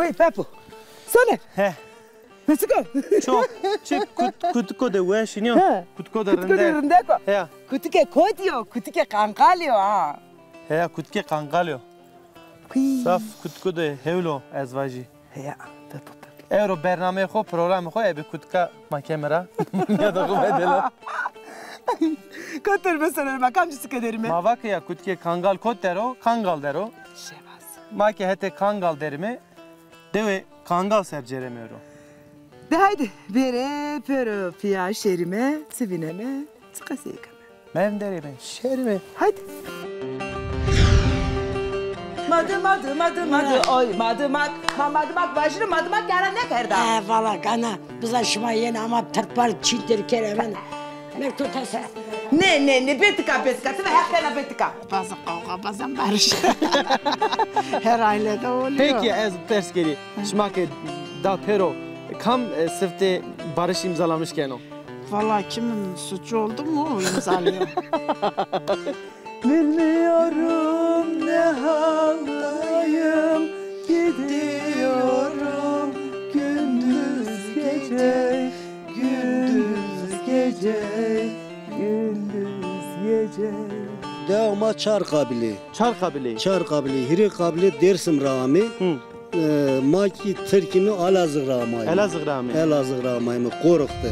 Koy Pepo. Söyle. He. Nasıl ko? Çok. Çık kutko de uğraşınıyor. Kutko da Kutko da rende. rende ko. He. Kutike koy diyor. Kutike kankalıyor ha. He kutke kangalıyor. Saf kutko de hevlo ezvacı. Ya Pepo. Euro bername xo program xo ebi kutka makemera. Ya da kumedela. Kotur mesela makamcısı kaderime. Mavak ya kutke kangal kot dero, kangal dero. Şebaz. Make hete kangal derimi. Deve kangal serceremiyorum. De haydi. Bere pero piya şerime, sivineme, çıkası yıkame. Ben derimi, şerimi. Haydi. Madı, oy madımak. Madımak başını madımak yaran ne kerda? Valla gana, bize şuma yeni ama tırpar çiğdir keremen. Mektutası. Ne, betika betkası ve hakikaten betika. Bazı kavga, bazen barış. Her ailede oluyor. Peki ez ters geri. Şmake da pero kam sıfte barış imzalamışken o. Valla kimin suçu oldu mu o imzalıyor. Bilmiyorum ne haldayım, gidiyorum gündüz gece, gündüz gece, gündüz gece. Devama çar kabili. Çar kabili. Çar kabili, hiri kabili Dersim rami. Maki Türkimi Elazığ ramayı. Elazığ rami. Elazığ ramayı mı koruktu.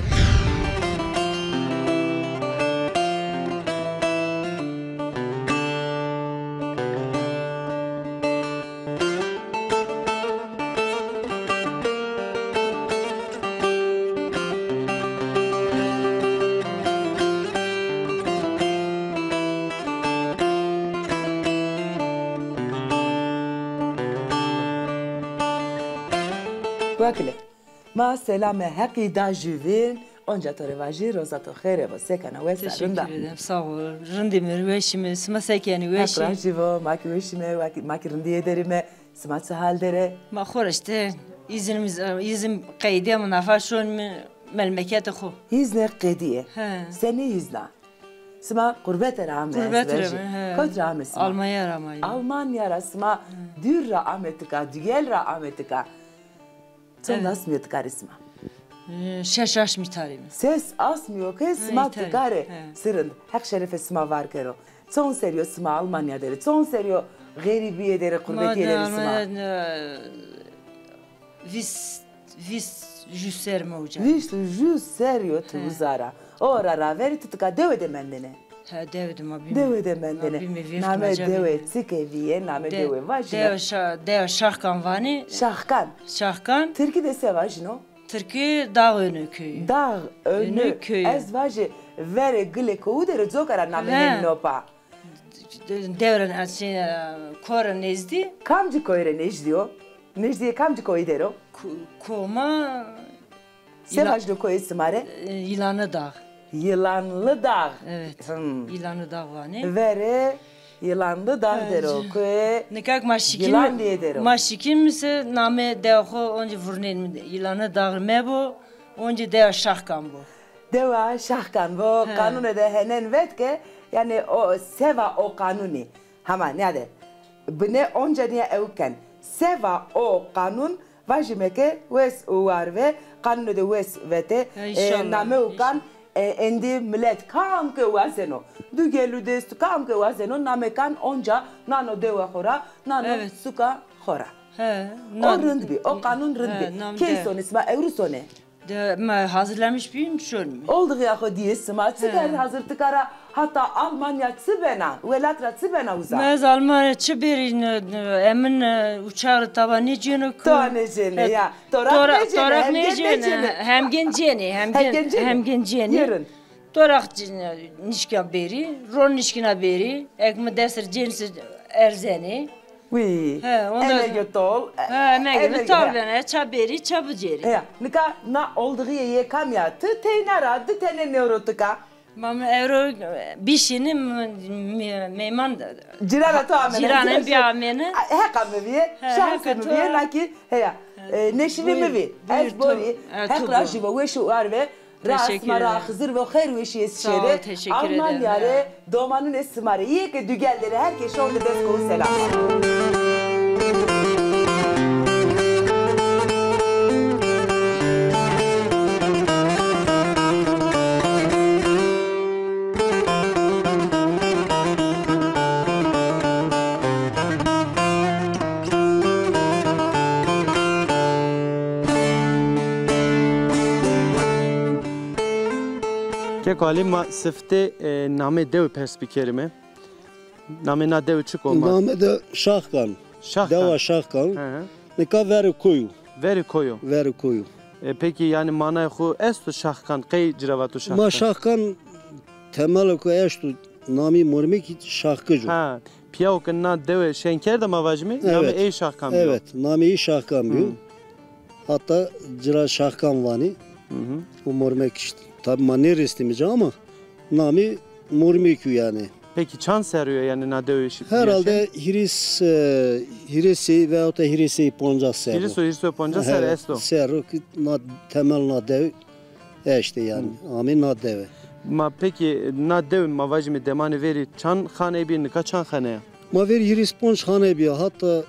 Bakle. Ma selame haqqi da juvin. Onca torevajı rozato khere ve sekana ve sarında. Teşekkür ederim. Sağ ol. Rındimir veşimi, smasekeni veşi. Hakran jivo, maki veşime, maki rindi ederime, smatsı haldere. Ma xor işte izin qaydiye münafashon memleket xo. Hizne qediye. He. Seni hizna. Sma kurbet rahmet. Kurbet rahmet. Kod rahmet sma. Almanya ramayı. Almanya rasma dür rahmetika, dügel rahmetika. Sen nasıl mıydı isma? Şaşaş mitarım. Ses asmıyor ki sma İtalya, tıkare. he. Sırın, hak şerefe sma var kero. Son seriyo sma Almanya deri. Son seriyo garibiye deri kurbetiyeleri sma. Vis jüser mevca. Viş jus seriyo tuzara. Ora raveri tutuka deve de mendene. Ha devdim abi. Deve de mendene. Name deve tsikeviye, name deve vajina. Dev Şahkan vani. Şahkan. Şahkan. Türkiye de sevajino. Türkiye dağ önü köyü. Dağ önü köyü. Ez vaje vere gile koudere zokara name nopa. Devren açın kora nezdi. Kamcı koyre nejdiyo. Nejdiye kamcı koydero. Koma Sevajno koyu smare. Yılanı dağ. Yılanlı dağ. Evet. Yılanı dağ vani. Vere yılanlı dağ dero. Koyu Nekak maşikin. yılan diye dero. Maşikin mise name devho onca vurnen yılanı dağ mebo onca dev şahkan bu. Deva şahkan bu kanunu da henen vetke yani o seva o kanuni. Hemen yani bine onca niye evken seva o kanun vajimeke wes uvar ve kanunu da wes vete name ukan endi millet kam ke wazeno dugelu destu kam ke wazeno name kan onca nano deva khora nano suka khora. O rındbi o kanun rındbi. Keson isma Eurosone. Hazırlamış büyüm şön mü? Oldu ya o diye sma çıkar hazır tıkara hatta Almanya çıbena velatra çıbena uza. Mez Almanya çıberin emin uçağı tabanı cene ku. Tonecene ya. Torak necene hem genceni hem genceni. Yarın. Torak nişkan beri, ron nişkina beri, ekme dersir cinsi erzeni. Oui. Onda Emegetol. Emegetol bana çaberi çabıceri. Ya, nika na olduğu ye kamyatı teynara de tene neurotika. Mama euro bişini meyman Cirana to amene. Ciranın bir amene. Heka meviye, şansı meviye laki heya. Neşvi mevi. Ez bori. Hekla jiva ve şu var ve ras mara hızır ve hayır ve şey şere. Almanya're domanın esmare. İyi ki dügelleri herkes onda desko selam. Ke kali ma sifte name dev perspikerime. Name na dev çık olma. Name de Şahkan. Şahkan. Deva Şahkan. Hı. Nika veri koyu. Veri koyu. Veri koyu. Peki yani manay khu estu şahkan kay ciravatu şahkan. Ma Şahkan temel ko eştu nami mormik Şahkıcı. Ha. Piyav ki na dev şenker de mavajmi. Name Evet. ey şahkan diyor. Evet, nami Şahkan diyor. Hatta cira Şahkan vani. O mormek işte. Tabi manir istemeyeceğim ama nami mormik yani. Peki çan seriyor yani na dev işi. Herhalde hirisi veyahut da hirisi ponca ser. Hiriso ponca ser esto. Ser na temel na dev işte yani. Amin na dev. Ma peki na dev mavajmi demani veri çan khane bir nika çan khane. Ma ver hiris ponç hane bir hatta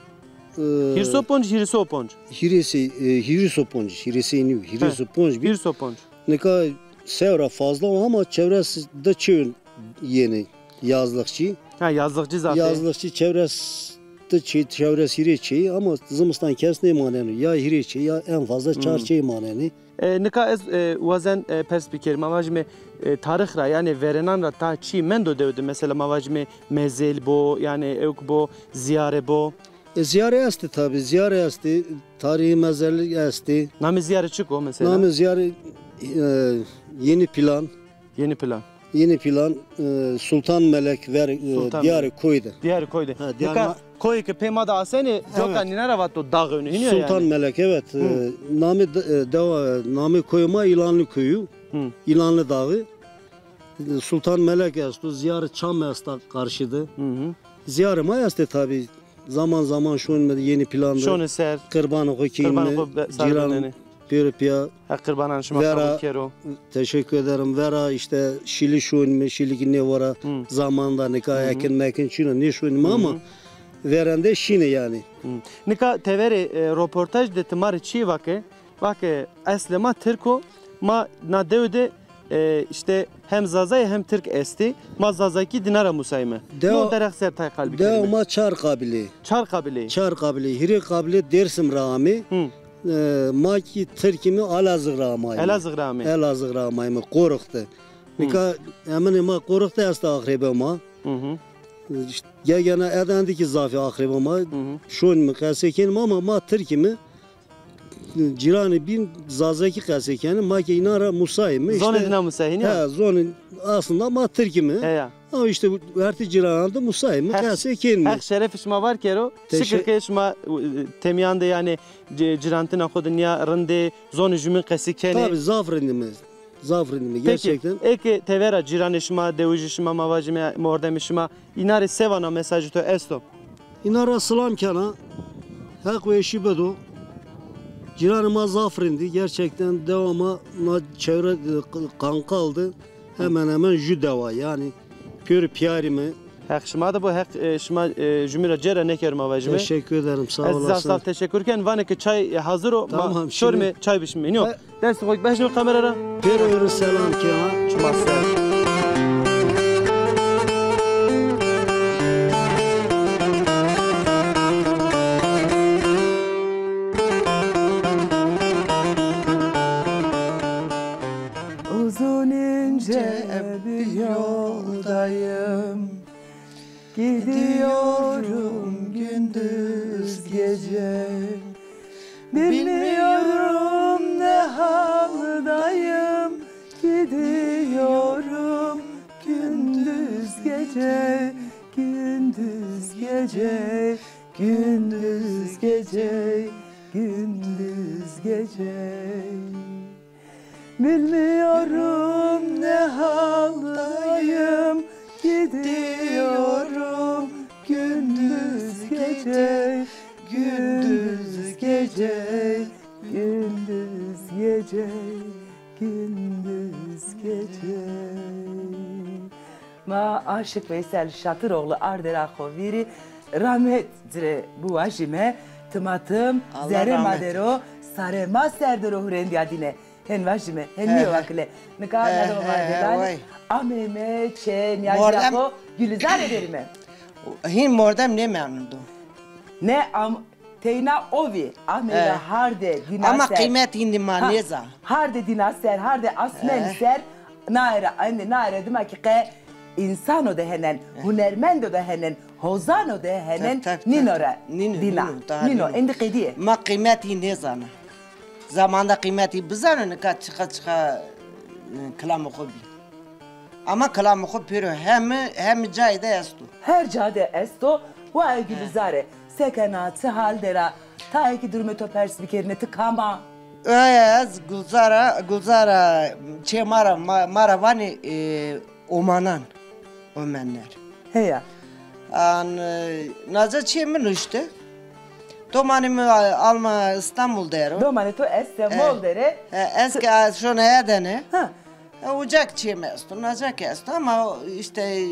Hiriso ponç. hiriso ponç. Hiriso ponç bir. Hiriso ponç. Nika sevra fazla ama çevresinde çığın yeni yazlıkçı. Ha yazlıkçı zaten. Yazlıkçı çevresi hiriçi ama zımıstan kesne maneni ya hiriçi ya en fazla çarçı maneni. Nika ez wazen perspiker mavajmi tarih ra yani verenan ra ta çi mendo devdi mesela mavajmi mezel bo yani evk bo ziyare bo. Ziyare esti tabi ziyare esti tarihi mezarlık esti. Nami ziyare çık o mesela. Nami ziyare yeni plan. Yeni plan Sultan Melek ver diyarı koydu. Diyarı koydu. Diyar Nika koy ki pemada aseni joka nina vato dağ önü hiniyor yani. Sultan Melek evet. Nami koyma İlanlı köyü. İlanlı dağı. Sultan Melek estu ziyarı Çam esta karşıdı. Ziyarı ma esti tabi. Zaman zaman şu yeni planda. Şunu ser. Kırbanı kokeyni. Ciran Pürpiya. Kırbanan şuma Vera, kero. teşekkür ederim. Vera işte Şili şun Şili ne vara zamanda nikah ekin mekin şunu ne şun ama verende şine yani. Nika teveri röportaj de tımar çi vake aslema Türko ma na devde işte hem Zazay hem Türk esti ma Zazaki dinara musayme. No derek ser tay kalbi. Devama çar kabili. Çar kabili. Hiri kabili Dersim rami. Maki Türkimi Elazığ rami. Elazığ rami koruktu. Nika emin ma koruktu hasta akribe ma. Gene edendiki zafi akribe ma. Şun mi kasekin ama ma Türkimi Cirani bin Zazaki kasekeni maki inara musayimi. Zon edina musayini. He zonun aslında ma Türkimi. Ama işte verti cirananda musayimi kasekeni. Hak şeref işma var kero. Şükür ki işma temyanda yani cirantina kodnya rende zon jümin kasekeni. Tabii zafrindimi gerçekten. Peki tevera ciran işma devuj işma mavajime mordem işma inare sevana mesajı to esto. İnara selam kana. Hak ve işi bedo. Ciranıma zafrindi gerçekten devama çevre kanka aldı hemen jü deva yani pür piyarimi. Hak şma da bu hak şma cümle cera ne kerma vajme. Teşekkür ederim sağ olasın. Sağ teşekkürken vaneke çay hazır o. Tamam şorme çay bişme yok. Ders koy başını kamerara. Bir selam ki ha. Çmasa. Uzun ince bir yoldayım, gidiyorum gündüz gece. Bilmiyorum ne haldayım, gidiyorum gündüz gece, gündüz gece, gündüz gece, gündüz gece. Bilmiyorum ne haldayım, gidiyorum gündüz gece, gündüz gece, gündüz gece, gündüz gece. Ma Aşık Veysel Şatıroğlu Arderakoviri rahmet dire bu ajime tımatım zere madero sarema serdero hurendiyadine. Hen vajime, hen niye vakile. Ne kadar ne var ameme, çen, yajako, gülizar ederime. Hin mordem ne memnundu? Ne teyna ovi, amele harde dinaser. Ama kıymet indi maneza. Harde dinaser, harde asmen ser, nare demek ki insan o dehenen, hunermend o dehenen, hozan o dehenen, ninora, nino, indi kediye. Ma kıymeti ne zana. Zamanda kıymeti bizanı ne kadar çıka kelamı hobi. Ama kelamı hobi pero hem cayda estu. Her cade esto, vay gülizare, sekenatı haldera, ta ki durmeto perspikerine tıkama. Ez gulzara çemara maravani omanan omenler. Heya. An naza çemin işte. Domanımı alma İstanbul derim. Domani to estemol dere. Eski şuna edene. Ha. Ucak çemezdi, nazak estu ama işte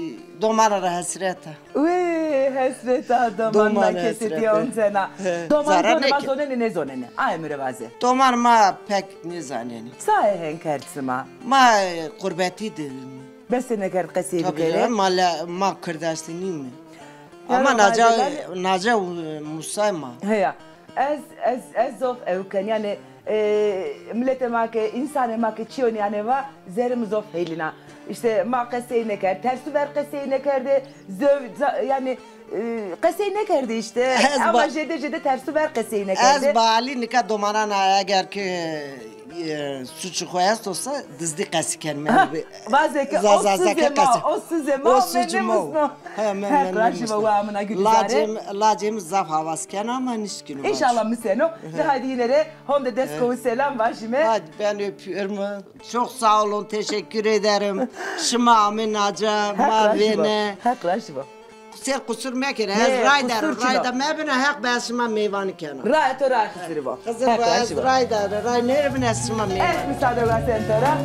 domana hasreta. Uy, hasret adamına kesiti on sena. Doman zonema zonene ne zonene. Ay mürevaze. Doman ma pek ne zaneni. Sahi henkertsima. Ma kurbetiydi. Besene ker kasiri Tabii kere. ma kırdaştini mi? Ya Ama Rabbi, naca musayma. Heya. Ez of evken yani millete make insane make çiyon yani va zerimiz of helina. İşte ma kasey neker, tersi ver kasey nekerde yani kasey nekerdi işte. Ama jede tersi ver kasey nekerdi. Ez bali nika domana eğer ki suçu koyast olsa dizdi kasi kelime. Bazı o sizema o benim usno. Her karşıma vamına gülüzare. Lacem zaf havasken ama nişkinu. İnşallah miseno. Hadi yine honda desko selam başime. Hadi ben öpüyorum. Çok sağ olun, teşekkür ederim. Şıma amin aca, mavene. Hak karşıma. Ser kusur mekere, ez rayda mebine hak basıma meyvanı kenar. Ray to ray kısırı bu. Kızım ez rayda, ray nervine sıma meyvanı. Evet müsaade var sen tora.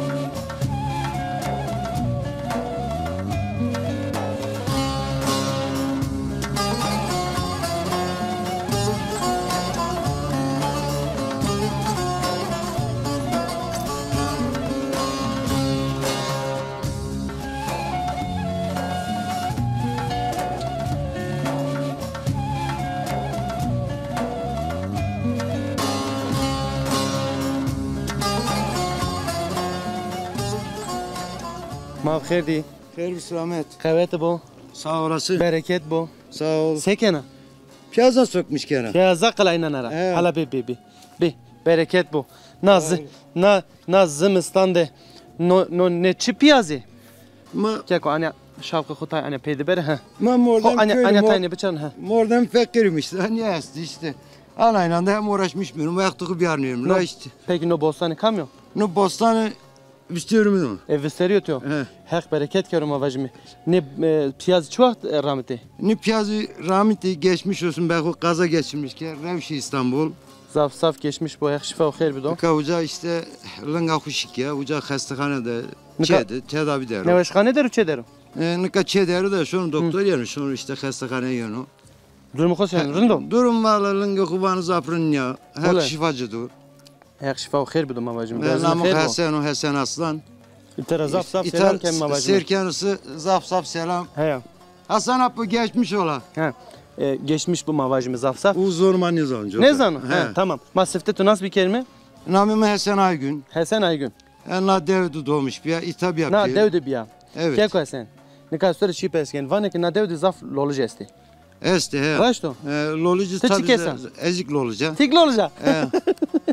Mav kherdi. Hayır selamet. Kavvet bu. Sağ olasın. Bereket bu. Sağ ol. Sekena. Piyaza sökmüş gene. Piyaza kılayına nara. Hala bi. Bereket bu. Naz zimistande. No ne çi piyazı. Ma Keko anya şavkı kutay anya peydi bere ha. ma mordan Anya tayne bıçan ha. mordan fakirim işte. Hani yasti işte. Anayla da hem uğraşmış benim. Ayaktığı bir arıyorum. La işte. Peki no bostani kamyon. No bostanı istiyorum onu. Vesteriyor tyo. Hak bereket kerim avajmi. Ne piyaz çok rahmeti. Ne piyazı rahmeti geçmiş olsun. Belki kaza geçirmiş ki. Revşi İstanbul. Saf geçmiş bu hak şifa xeyr bido. Ka uca işte lınga kuşik ya. Uca hastahanede çedi. Tedavi derim. Ne başkane der uçe derim. Nika çederi de şunu doktor yermiş. Şunu işte hastahaneye yönü. Durumu koşan rındom. Durum var lınga kubanı zaprın ya. Hak şifacıdır. Hak şifa xeyr bido avajmi. Namık Hasan Aslan. İtara zaf selam kem avajmi. Serkanısı zaf selam. He. Hasan Apı geçmiş ola. He. Geçmiş bu mavajımız zaf. Uzorma Nizancı. Ne zanı? He, tamam. Masifte tu nasıl bir kelime? Namım Hasan Aygün. Hasan Aygün. Na devdu doğmuş bir ya, itap yapıyor. Na devdu bir ya. Evet. Keko Hasan. Ne kadar süre şip esken. Vane ki na devdu zaf lolu jesti. Este he. Raşto. Lolucu tabii ezik loluca. Tik loluca.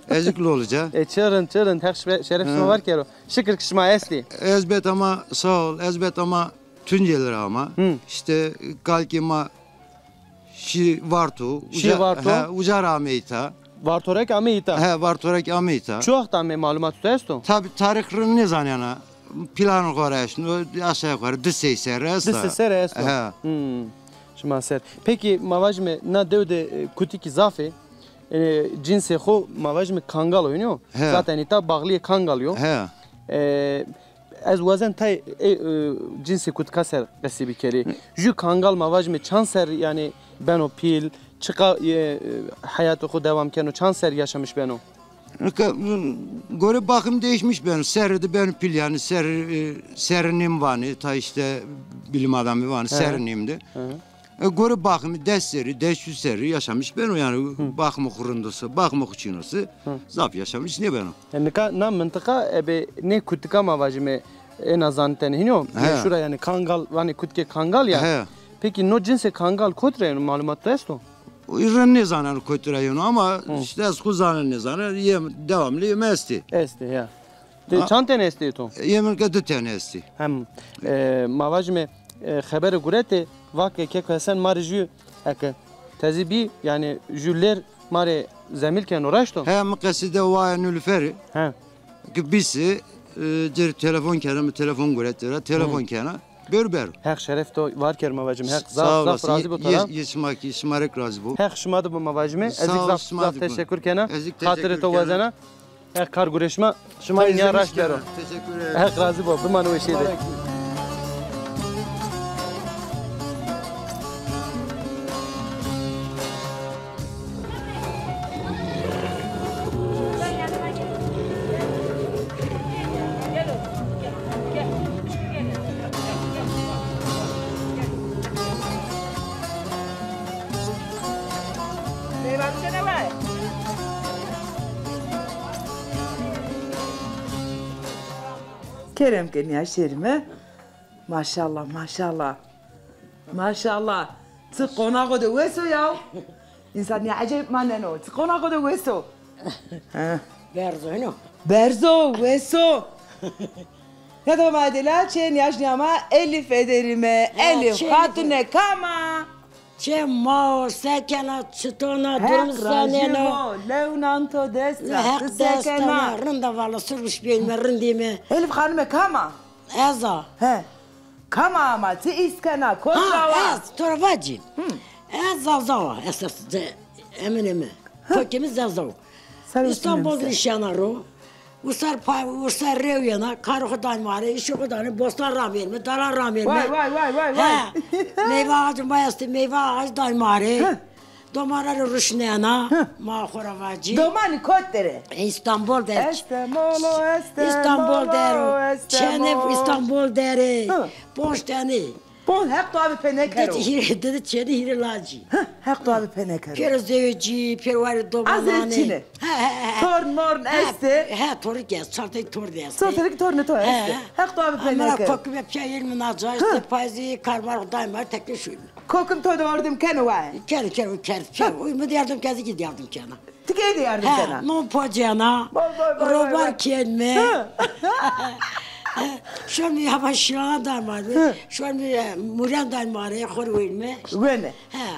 Ezik loluca. Çırın. Her şeref şuma var kero. Şükür kışma esti. Ezbet ama sağ ol. Ezbet ama tünceler ama. İşte kalkima şi vartu. Ucar ameyta. Vartorek ameyta. He vartorek ameyta. Çok da malumat tutesto. Tabii tarihrin ne zanena. Planı koyarışın. Aşağı yukarı dışseyser esto. Dışseyser esto. He. Şuma ser. Peki mavajme na devde kutiki zafe. Cinsi xo mavajme kangal oynuyor. Zaten ita bağlı kangal yo. He. Ez wazen tay cinsi kutka ser qasibi keri. Ju kangal mavajme chanser yani ben o pil çıka hayatı xo devam keno chanser yaşamış ben o. Göre bakım değişmiş benim. Seridi benim pil yani serinim vani ta işte bilim adamı vani serinimdi. Göre bakımı deşseri yaşamış ben o yani bakımı kurundusu, bakımı kuçinusu zaf yaşamış ne ben o. Yani na mıntıka ebe ne kutka mavajme en azan tenhino. Şura yani kangal yani kutke kangal ya. Peki no cinse kangal kotre malumat da esto? İran ne zanen kotre ama işte az kuzanen ne zanen devamlı yemesti. Esti ya. Çant tane esti to? Yemin ki 2 tane esti. Hem mavajme haber gurete vake ke kasen marju ek tazibi yani jüller mare zemilken uğraştım. Hem kaside vay nülferi. He. Ki bisi telefon kenara telefon gurete telefon kenara berber. Hek şeref to var ker mavajme hek zaf razı bu taraf. Yesmak razı bu. Hek şımadı bu mavajme ezik zaf teşekkür kena. Hatırı to vazana. Hek kar gureşma şıma ya raş kero. Teşekkür ederim. Hek razı bu bimanu şeyde. Kerem ya şerime. Maşallah maşallah. Maşallah. Tıkonağı da veso ya. İnsan ne acayip manen o. Tıkonağı da veso. Berzo no. Berzo veso. Ya da madela çen yaşnama Elif ederime. Elif hatune kama. Çe mao sekena çıtona durum saneno. Leonanto destra. Hek destana rında valla sürmüş benim rındime. Elif hanıme kama. Eza. He. Kama ama ti iskana kontrava. Ha, ez toravacı. Zavzava esas eminim. Kökemiz zavzav. İstanbul'da nişanaro. Usar reviyana, karı danmare, işi kudanı, bostan ramelme, dalan ramelme. Vay. Meyve ağacı bayastı, meyve ağacı danmare. Domarları rüşneyana, mağuravacı. Domani kottere. İstanbul der. Estemolo. İstanbul der. Çene İstanbul der. Boş tane. Bon hep abi penekero. Dedi çene hirilacı. Hep abi penekero. Per zevci, per var domanane. Azerçine. Torn morn este. He toru gez, çartay toru des. Sotelik torne to este. Hep abi Ama penekero. kokum hep şey ilminaca işte payzi karmar daimar tekli şu. Kokum to dordum kenu var. Ker. Uyumu yardım kezi gidi yardım kana. Tike de yardım sana. Non pojana. Robar kenme. Şu an hava şirana darmadı. Şu an muran darmadı. Khor verme. Güne.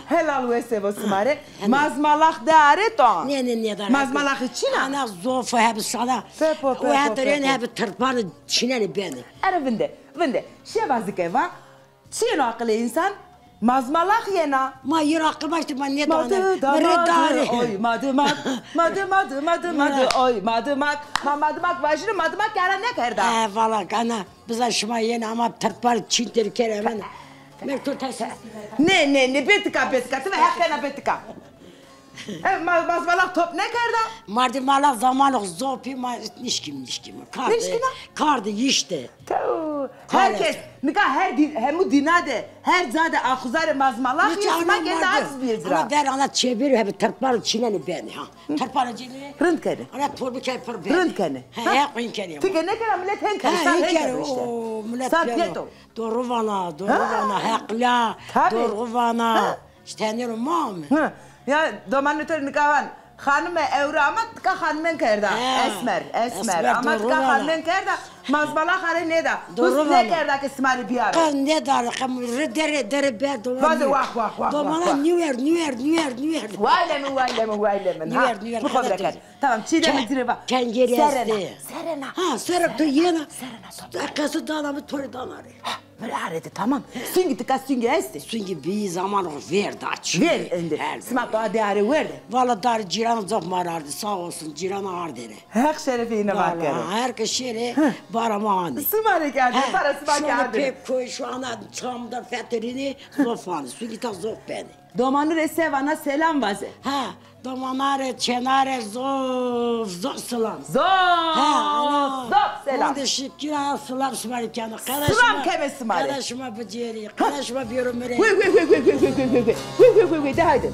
Helal vese vosmare. Mazmalak dare to. Ne dar. Mazmalak için. Ana zofa hep sana. O hatırın hep tırpanı çineni beni. Ara vinde. Şevazike va. Çin akıllı insan. Mazmalak yena. Ma yürü akıl baştı ben ne Madı oy madımak oy madımak vajını madımak yara ne kerda? Valla kana bize şuma yeni ama tırpar çintir keremen. Mektur tese. Ne betika ve hakkana betika. Mazmalak top ne kerda? Mardi mala zamanlık zopi ma nişkim. Kardı yişti. Herkes hem dinade her zade akuzare mazmalak yasmak eda az bir zira. Ama ver ana çevir hep tırpar çineni beni ha. Tırpar çineni. Rınt kene. Ana torbu kayfır beni. Rınt kene. He koyun kene. Tike ne kere millet hen kene. He kene o millet. Sapieto. Doğru vana hekla. Doğru vana. İşte ne mam. Ya domanatör nikavan. Hanım evra tka hanımın kerda. Esmer. Ama tka hanımın kerda. Mazbala hare ne da? Hus ne kerda ki smari biyar. Kan ne dar? Kam dere be doman. Vaze vah. Doman New Year. New Year. Tamam çiğde bitire bak. Kenceri Serena. Ha serena to yena. Akası danamı tori danarı. Böyle arede tamam. Süngi tıka süngi esti. Süngi bir zaman o verdi aç. Ver indi. Smak daha değeri verdi. Valla dar ciran zop marardı sağ olsun ciran ağır dene. Hak şerefine bak yani. Herkes şere baramağını. Sımari geldi parası bak Şunu geldi. pek koy şu ana çamda feterini zofanı. Süngi ta zop beni. Domanı resevana selam vaze. Ha domanare çenare zop selam. Zop selam. Hadi şükür selam sımari kanı. Selam keme sımari. Kardeşime bu ciğeri. Kardeşime bir ömüre. De haydi.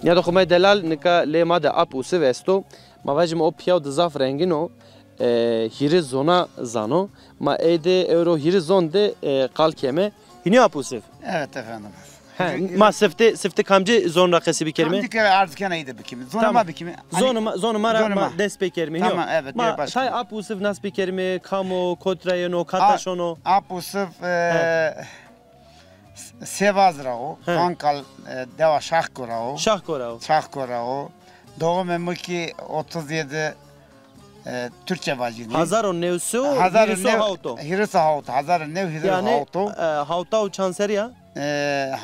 Ya da xumay delal nika lema de ap usiv esto. Ma vajim o piyav de zaf rengino hiri zona zano. Ma ede euro hiri zon de kalkeme. Hini ap usiv. Evet efendim. Ma sifte kamcı zon rakesi bir kelime. Kamcı artık yanaydı bir kelime. Zonuma bir kelime. Zonuma des bir kelime. Tamam evet. Ma tay ap usiv nas bir kelime. Kamo, kotrayeno, kataşono. Ap usiv Sevazrao, Ankal deva Şahkorao. Şahkorao. Doğum emki 37 Türkçe vacini. Hazarın nevsu, hiriso hauto. Hiriso hauto. Hazarın nev hiriso hauto. Yani hauta çanseriya?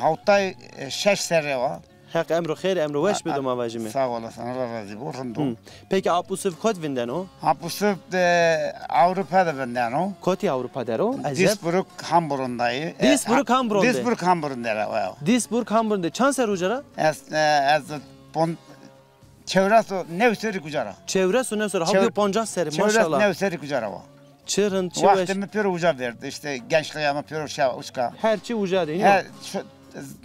Hautay 6 seri var. Hak emru khair emru veş bedum avajime. Sağ olasın. Allah razı olsun. Peki Apusif kod vinden o? Apusif Avrupa'da vinden o. Koti Avrupa'da o? Duisburg Hamburg'undayı. Duisburg Hamburg'unda. Duisburg Hamburg'unda. Duisburg Hamburg'unda. Çanser ucara? Çevresi nevseri kucara. Çevresi nevseri. Halbuki poncas seri maşallah. Çevresi nevseri kucara var. Çırın çeveş. Vaktimi pür uca verdi. İşte gençliğime pür uçka. Her şey uca değil mi?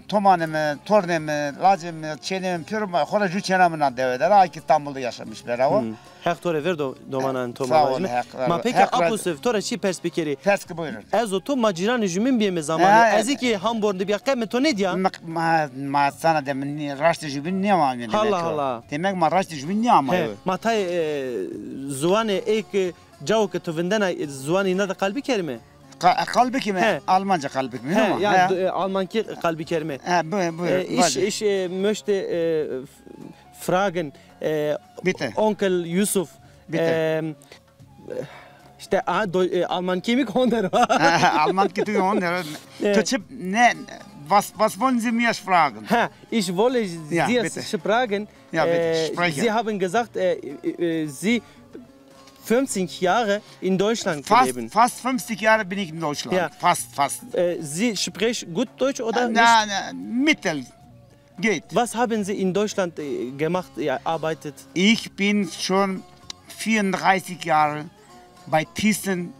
Tomanımı, tornemi, lacımı, çenemi, pürümü, kola cüçenamına deveder. Aki İstanbul'da yaşamış beraber. Hak tore ver domanan tomanajme. Ma peki Apusif tore çi perspekeri. Perski buyurun. Ezo to maciran jümin biyeme zamanı. Eziki Hamburg'da bir kıymet to ne diya? Ma sana demin raştı jübin niye mamıyor? Allah. Demek ma raştı jübin niye mamıyor? Ma tay zuane ek Cavu ki tu vindena zuani nada kalbi kerime? Kalbi kime? Almanca kalbi kime? Ya Almanki kalbi kerime. Buyur. Ich möchte fragen, bitte. Onkel Yusuf. Bitte. İşte Almanki mi konder? Almanki tu konder. Tutschip ne? Was wollen Sie mir fragen? Ich wolle Sie fragen. Ja, bitte. Spreche. Sie haben gesagt, Sie 50 Jahre in Deutschland gelebt. Fast 50 Jahre bin ich in Deutschland. Ja. Fast. Sie sprechen gut Deutsch oder nicht? Mittel. Geht. Was haben Sie in Deutschland gemacht, arbeitet? Ich bin schon 34 Jahre bei Thyssen.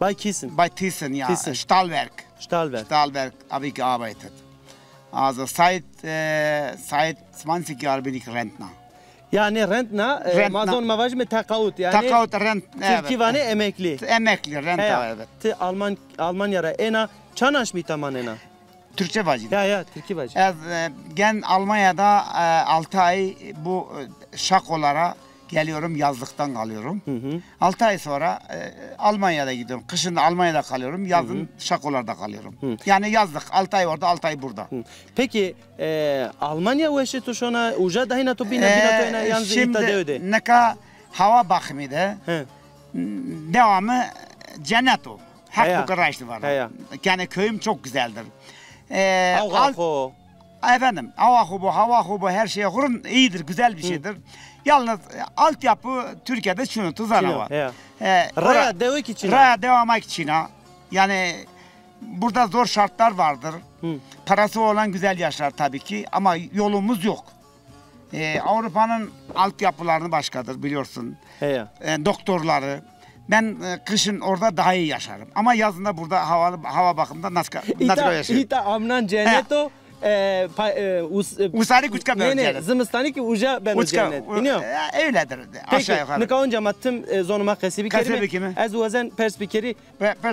Bei Thyssen? Bei Thyssen, ja. Thyssen. Stahlwerk. Stahlwerk habe ich gearbeitet. Also seit 20 Jahren bin ich Rentner. Yani rentna, mazon mavaj mi takavut yani. Takavut rent. Türkivane emekli. Emekli renta evet. Almanya'da ena çanaş mı taman ena? Türkçe vacı. Ya Türkçe vacı. Gen Almanya'da 6 ay bu şakolara geliyorum, yazlıktan kalıyorum. 6 ay sonra Almanya'da gidiyorum. Kışın Almanya'da kalıyorum, yazın şakolarda kalıyorum. Yani yazlık 6 ay orada, 6 ay burada. Peki Almanya ve şu şuna uca da hina to bina to ena yanzı ita devde. Şimdi neka hava bakımıydı. Devamı cennet o. Hak bu kadar işte var. Yani köyüm çok güzeldir. Efendim, hava hubu her şey kurun iyidir, güzel bir şeydir. Yalnız altyapı Türkiye'de şunu tuzana var. Raya demek için. Raya devamak için. Yani burada zor şartlar vardır. Parası olan güzel yaşar tabii ki ama yolumuz yok. Avrupa'nın altyapılarını başkadır biliyorsun. Doktorları. Ben kışın orada daha iyi yaşarım. Ama yazında burada hava bakımında nasıl yaşarım. İta amnan cenneto. Usari kuçka böyle. Zımıstani ki uca ben cennet. Öyledir. Aşağı yukarı. Peki, ne kadar tüm zonuma kesibi kerime. Az vazen perspekeri.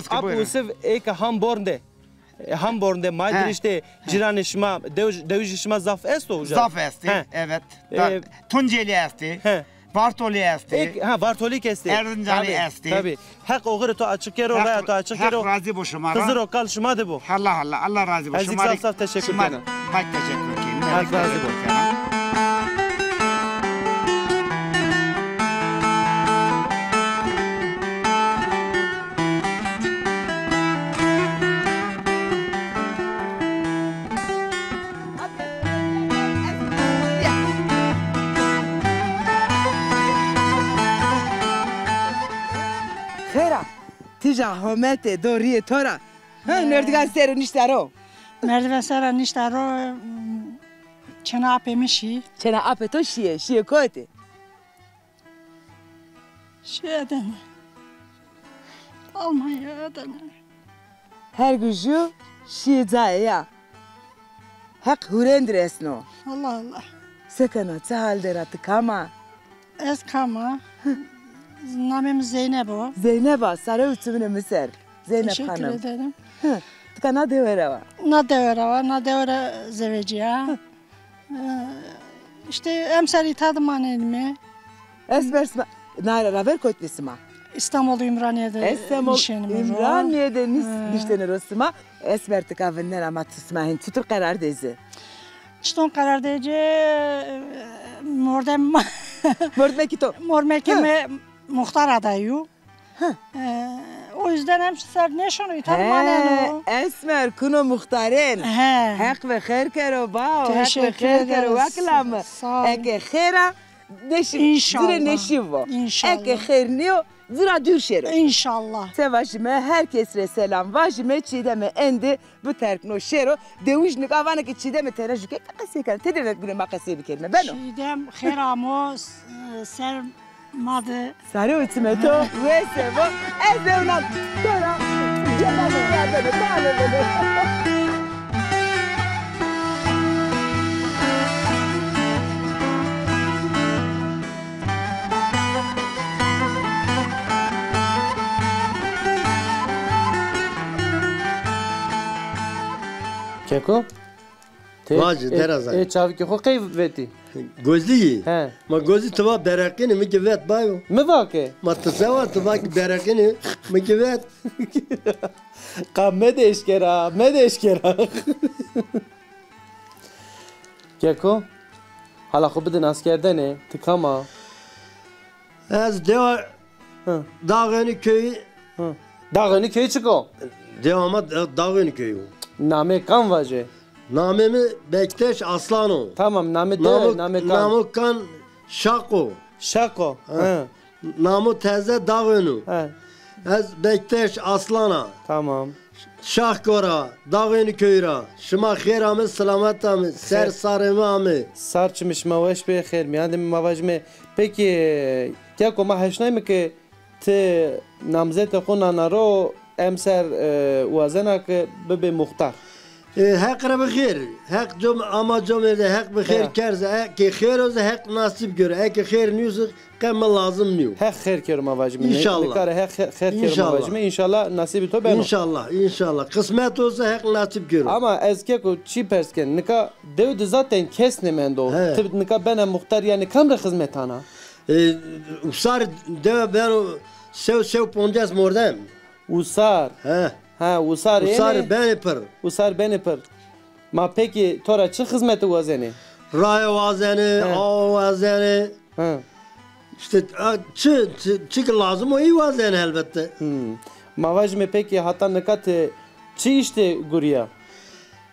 Apusif ek Hamburg'da Maydriş'te ciranışma, devişma zaf esto uca. Zaf esti, evet. Tunceli esti. Bartoli esti. Bartoli kesti. Erzincan'ı esti. Tabii. Hak oğru to açık yero, raya to açık yero. Hak razı bu şumara. Kızır o kal şumadı bu. Allah razı bu şumara. Aziz saf teşekkür ederim. Bak teşekkür ederim. Hak razı bu. Tija homete doriye tora. Nerdigan sero nishtaro. Nerdigan sero nishtaro. Çena ape mişi. Çena ape to şiye kote. Şiyeden. Almanya'dan. Her gücü şiye zaya. Hak hurendir esno. Allah. Sekana çe halde tıkama. Ez kama. Namım Zeynep o. Zeynep sarı uçumune miser. Zeynep Teşekkür hanım. ederim. Tıkana devera. Na devre zeveciya. İşte emseri tadım annemi. Esmersma. Nara raver koytlisima. İstanbul İmraniye'de nişanım. İmraniye'de nişanırosuma. Esmer tıkavınlar ama tısmahin. Tutur karar dedi. Çton karar deyince mordem Mordmekito. Mormekime muhtar adayı. O yüzden hemşire nişanı tadım annemi. Esmer kuno muhtaren. Hak ve khair kero bao. Hak ve khair kero vaklam. Eke khaira İnşallah. Neşivo. İnşallah. Eke khair niyo zira dürşero. İnşallah. Sevajime herkesle selam. Vajime çiğdeme endi bu terkno şero. Devujnik avanak çiğdeme terajüke kakasıyken. Tedirnek güne makasıya bir kelime. Ben o. Çiğdem khairamo sermadı. Sarı uçmeto ve sevo. Ezevlan. Sonra. Cemal'ın yardımı. Tanrı'nı. Keko? Vacı derazan. Çavi ki hoqay veti. Gözlüğü. He. Ma gözü tıva berekini mi ki vet bayo. Mi vake? Ma tıva tıva berekini mi ki vet. Me de eşkera. Keko? Hala xo bidin askerdene tıkama. Az deva dağını köyü. Dağını köy çıko. Devama dağını köyü. Name kan vaje. Namemi Bektaş Aslano. Tamam name de name kan. Namı kan Şako. Şako. Namı teze dağını. He. Az Bektaş Aslana. Tamam. Şahkora, dağını köyra. Şıma xeramı selametamı, ser sarımamı. Sarçmış mavaş be khair mi adım mavajme. Peki Keko ma heşnay mı ki te namzet xuna naro emser wazana ke bebe muhtar. Hak bixir, hak cum ama cumede hak bixir kerze, ki xeyr oz hak nasip göre, ki xeyr niyuz kem lazım niyo. Hak xeyr kerim mavajme. İnşallah. Nikare hak xeyr kerim mavajme. İnşallah nasibi to ben. İnşallah. Kısmet olsa hak nasip göre. Ama ez Keko çi persken nika devd zaten kesne mendo. Tib nika bana muhtar yani kamre hizmetana. Usar dev ben sev pondes mordem. Usar. Ha usar yani. Usar ben yapar. Usar ben yapar. Ma peki tora çi hizmeti vazeni? Ray vazeni, o vazeni. İşte çi lazım o iyi vazeni elbette. Mavajme peki hatta nekat çi işte guriya?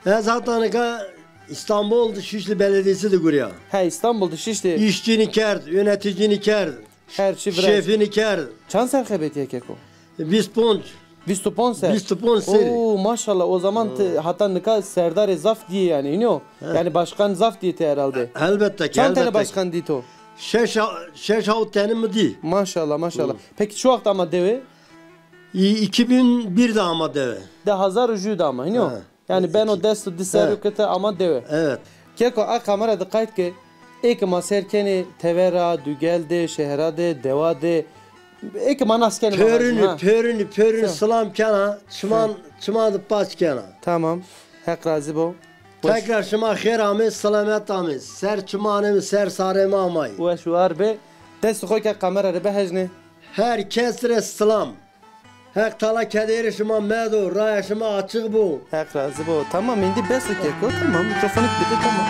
Ez hatta nekat İstanbul Şişli Belediyesi de guriya. Ha İstanbul'da işte. İşçini kerd, yöneticini kerd. Her şey şefini kerd. Çan serhebetiye Keko? 20 ponç. 20 ponser. 20 ponser. Oo maşallah o zaman hatta nika Serdar Zaf diye yani iniyor. Yani başkan Zaf diye herhalde. Elbette ki. Çan tane başkan diye to. Şeş havut tane mi di? Maşallah. Peki şu vakti ama deve? 2001'de ama deve. De hazar ucu da ama iniyor. Yani ben o destu diserükete ama deve. Evet. Keko a kamera dikkat ki ek maserkeni tevera dügelde şehrade devade ek manaskeni pörünü salam kana çımadı paç kana. Tamam. Hak razı bu. Tekrar şıma xeramı selametamiz. Ser çımanımı ser sarımı amay. Ve şu arbe destu koy ki kamera be hecne. Herkesre selam. Hak tala kederi şıma medo raya şıma açık bu. Hak razı bu. Tamam indi besu Keko tamam mikrofonik bitti tamam.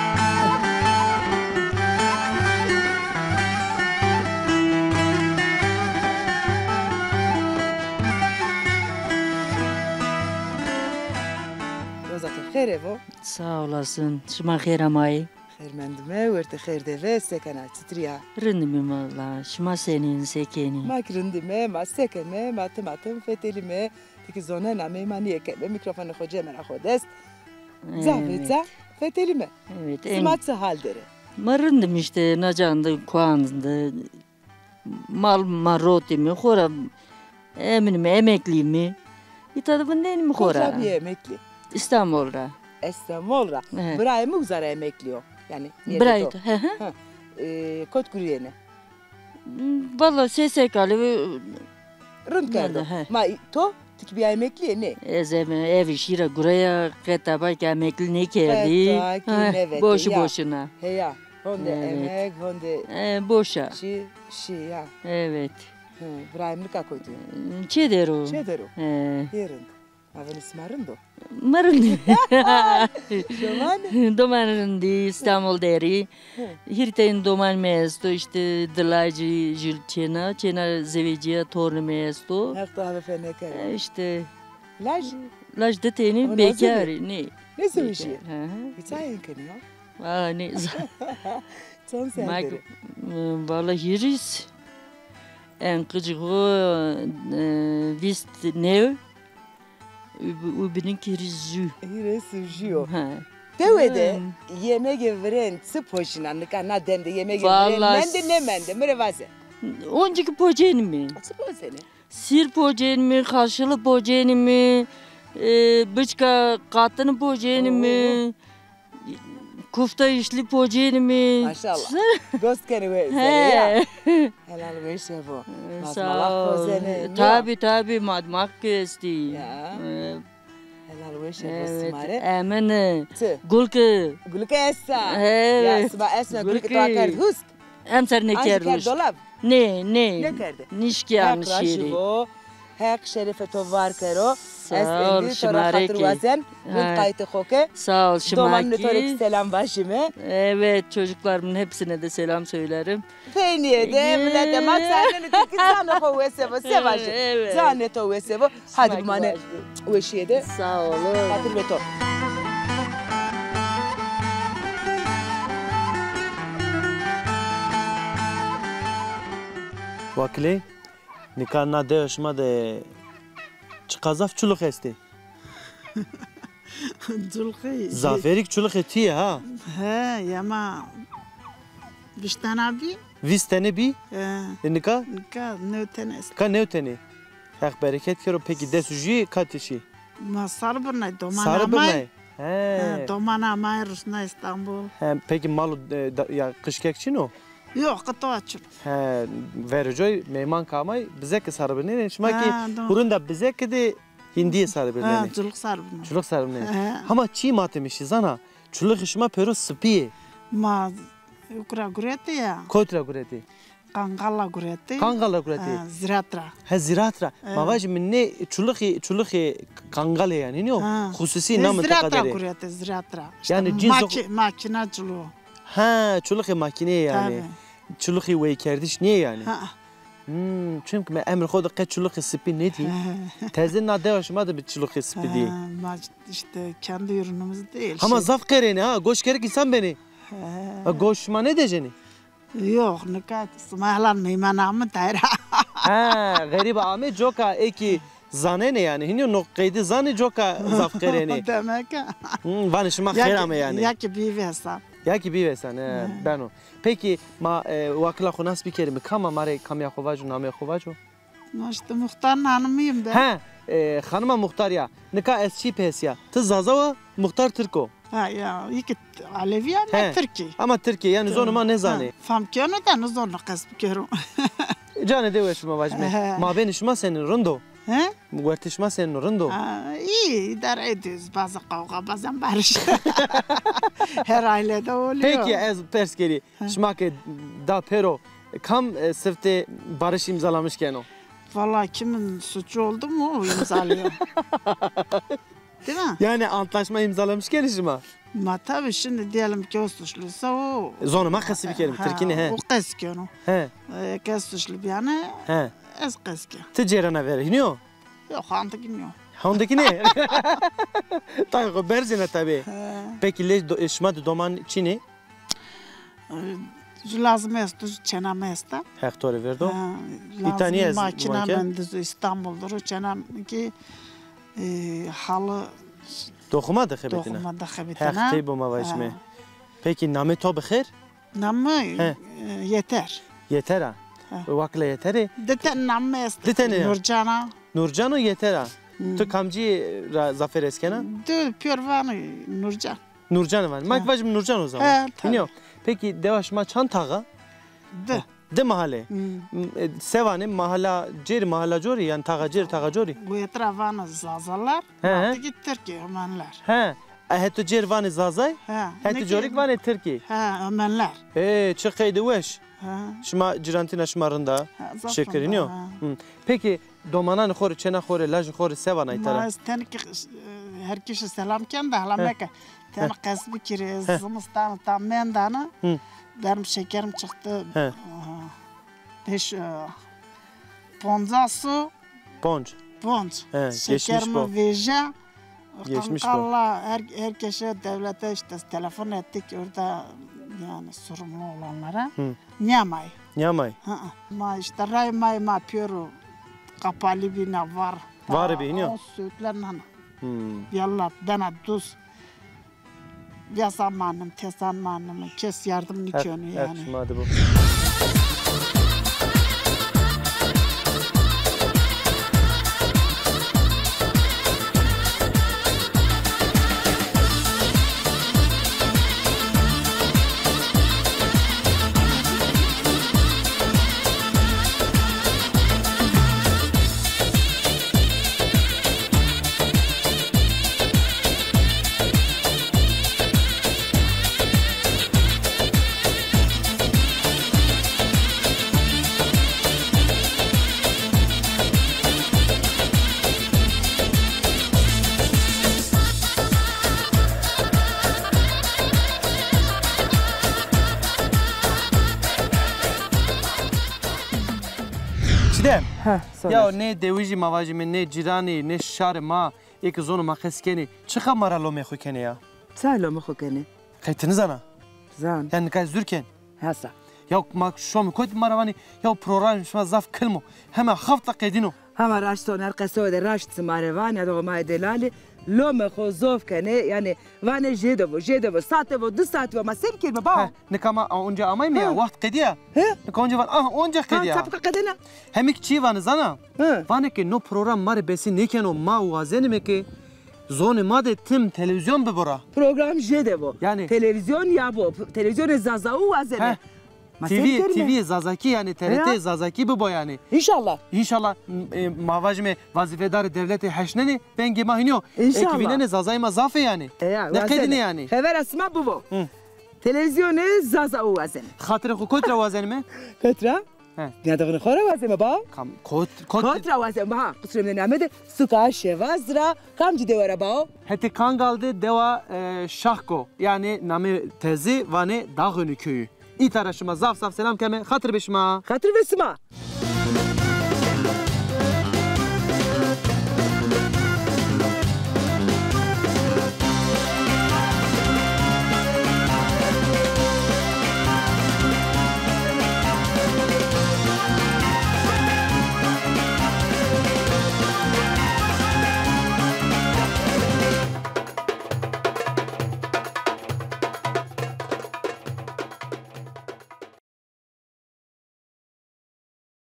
Xeyr evo. Sağ olasın. Şıma xeyr amay. Xeyr mendime, verte xeyr deve, sekana titriya. Rındımım valla. Şıma senin sekeni. Mak rındime, ma sekene, ma tımatım fetelime. Tiki zona name mani ekeme mikrofonu hoca mera hodest. Zahmetza fetelime. Evet. Smatsı haldere. Ma rındım işte nacandı, kuandı. Mal marotimi, xora eminim emekliyimi. İtadı ne mi xora? Koca bir emekli. İstanbul'da. İstanbul'da. Buraya mı uzara emekliyor? Yani Brayt. Kot kuriyene. Valla SSK'lı Rund kerdo. Ma to tik bir emekli ne? Ezeme ev işire guraya ketaba emekli ne kerdi? Boşu boşuna. He ya. Honde emek, honde... Boşa. Ya. Evet. Brahimli ka koydu? Çedero. Çedero. Yerinde. Avın ismarın do. Marın. Doman? Domanın di İstanbul deri. Hirteyin doman mesto işte dılacı jülçena, çena zeveciya tornu mesto. Her daha fene kere. İşte. Laj de teni bekar ne? Ne sevişi? Hiç ayın kene ya. Ne? Son senderi. Valla hiris. En kıcığı vist nev. Ubinin kirizü. Hirisüjüyor. Devede yemek veren sıpoşinan kana demde yemek veren mende ne mende mrevase. Oncaki poğaçayı mı? Sıpoşene. Sir poğaçayı mı, kaşılı poğaçayı mı, bıçka katını poğaçayı mı, kufta işli poğaçayı mı? Maşallah. Dost kere ve ya. Helal ve şey bu. Sağ ol. Tabi madmak kesti. Ya. Helal ve şey bu smare. Emine. Gulke. Gulke essa. Evet. Ya essa gulke takar husk. Emser ne kermiş? Ne? Ne kerdi? Nişki anşiri. Hak şerefe to var kero. Sağ ol şımareki. Sağ ol şımareki. Selam başıma. Evet çocuklarımın hepsine de selam söylerim. Feniye de millete maksarını teki zane kovesevo sevajı. Zane tovesevo. Hadi bu mane ueşiye de. Sağ olun. Hatır ve to. Vakile nikahına değişme de çıkazaf çuluk esti. Çuluğu. Zaferik çuluk eti ha. He yama. Bişten abi. Vistene bi. Nikah? Nikah nevtene. Ka nevtene. Hak bereket kero peki desuji katişi. Ma sarbırnay domana Sarbırnay. Domana amay Rusna İstanbul. Peki malı ya kışkekçin o? Yok kıtı açıp. Vericoy meyman kamay bize ki sarbırnay. Şuma ki hurunda bize ki de Hindiye sarbırnay. Çuluk sarbırnay. Çuluk sarbırnay. Ama çiğ matemişi zana. Çuluk işma pero sıpiye. Ma ukra gureti ya. Kotra gureti. Kangala gureti. Kangala gureti. Ziratra. Ziratra. Mavaj minne çuluk kangale yani ne o? Hususi namı takadere. Ziratra gureti ziratra. Yani cins makine çuluğu. Çuluk makine yani. Çuluk ve kerdiş niye yani? Çünkü ben emir kodu kaç çuluk sipi ne diye. Tezin nade hoşuma bir çuluk sipi diye. İşte kendi ürünümüz değil. Ama zaf kereni ha. Goş kerek insan beni. Goşma ne diyeceğini? Yok nikah smahlan meymana mı tayra. Garip ame joka eki zane ne yani? Hiniyo nokkaydı zane joka zaf kereni. Demek ha. Vanışma kerame yani. Ya ki bir versen. Ya ki bir versen ben o. Peki ma vakla konas bir kerimi kama mare kamya kovacu name kovacu? İşte muhtar hanımıyım ben. Hanıma muhtar ya. Nika esçi pes ya. Tız zazava muhtar Türko. Ya iki Alevi ama Türkiye. Ama Türkiye yani zonuma ne zane? Famkiyonu da ne zorla kasıp görüm. Canı de veşme vajme. Ma ben işma senin rundo. Vertişma senin rundo. İyi idare ediyoruz. Bazı kavga bazen barış. Her ailede oluyor. Peki ez perskeri. Şmake da pero kam sırtı barış imzalamışken o. Vallahi kimin suçu oldu mu o imzalıyor. Değil mi? Yani antlaşma imzalamışken işima. Ma tabii şimdi diyelim ki o suçluysa o. Zonuma kası bir kelime. Türkiye he. O keski onu. Kes suçlu bir yana. Ez keski. Ticerana verir. Ne o? Yok handaki ne? Handaki ne? Tabii berzine tabii. Peki le şma doman çini? Lazım estu çenam esta. Hektore verdo. İtaniye makina mendiz İstanbul'dur o çenam ki halı dokuma da xebetine. Dokuma da xebetine. Hekti bu mavajme. Peki name to bixir? Name yeter. Yeter ha. Vakla yeteri. Deten name esta. Nurcana. Nurcano yeter ha. Tu kamci zafer eskena? Du pürvanı Nurcan. Nurcan var. Mak vacım Nurcan o zaman. Biliyor. Peki devaşma çan tağa? De mahalle. Sevane mahala cer mahala jori yani tağa cer tağa jori. Bu etrafına zazalar. Artık Türkiye hemenler. He. Heto cer vane zazay. Heto jorik vane Türkiye. Hemenler. Çıkaydı weş. Şma cirantina şmarında şekerin yok. Peki domanan xor çena xor laj xor sevana itara. Ma tenki herkese selamken de halameka. Ten kasbi kire zımıstan tam mendana. Benim şekerim çıktı. Beş poncasu. Ponç. Şekerimi veja. Geçmiş bu. Allah herkese devlete işte telefon ettik orada yani sorumlu olanlara. Nyamay. Nyamay. Ma işte raymay ma piyoro kapalı bina var. Var bina. O sütlerden. Yallah bana düz. Ya zamanım, tez zamanım, kes yardım nikahını yani. Hadi bu. Ya ne devici mavacimi ne cirani ne şar ma ek zonu ma kheskeni çıka maralo me khukeni ya. Salo me khukeni. Kaytınız ana. Zan. Yani kay zürken. Hasa. Ya mak şom koyt maravani ya program şma zaf kelmo. Hemen hafta qedino. Hama raş soner qasode raş tmarevani ya da ma delali لو مخوزوف کنه یعنی وانه جدو ساعته دو ساعت و ما سیم کلمه با نکما اونجا امای می وقت قدیا نکا اونجا وان اونجا قدیا سابق قدنا همک چی وانه زانا وانه که نو پروگرام ماره بسی نیکنو ما وازن میکه زون ما ده تم تلویزیون ببرا پروگرام جدو yani televizyon ya bu televizyon zazau vazene TV Zazaki yani TRT Zazaki bu yani. İnşallah. İnşallah mavajme vazifedar devleti haşneni ben gemahinyo. İnşallah. Ekibine Zazayma zafe yani. Ne kedine yani. Hever asma bu. Televizyonu Zazau vazene. Hatırı kotra vazene mi? Kotra? Ya da bunu khora vazene ba? Kam kotra vazene ba. Kusremne namede suka şevazra kam cidevara ba. Heti Kangal'de deva Şahko yani nami tezi vane Dağönü köyü. İtaraşıma zaf selam keme hatır beşma. Hatır beşma.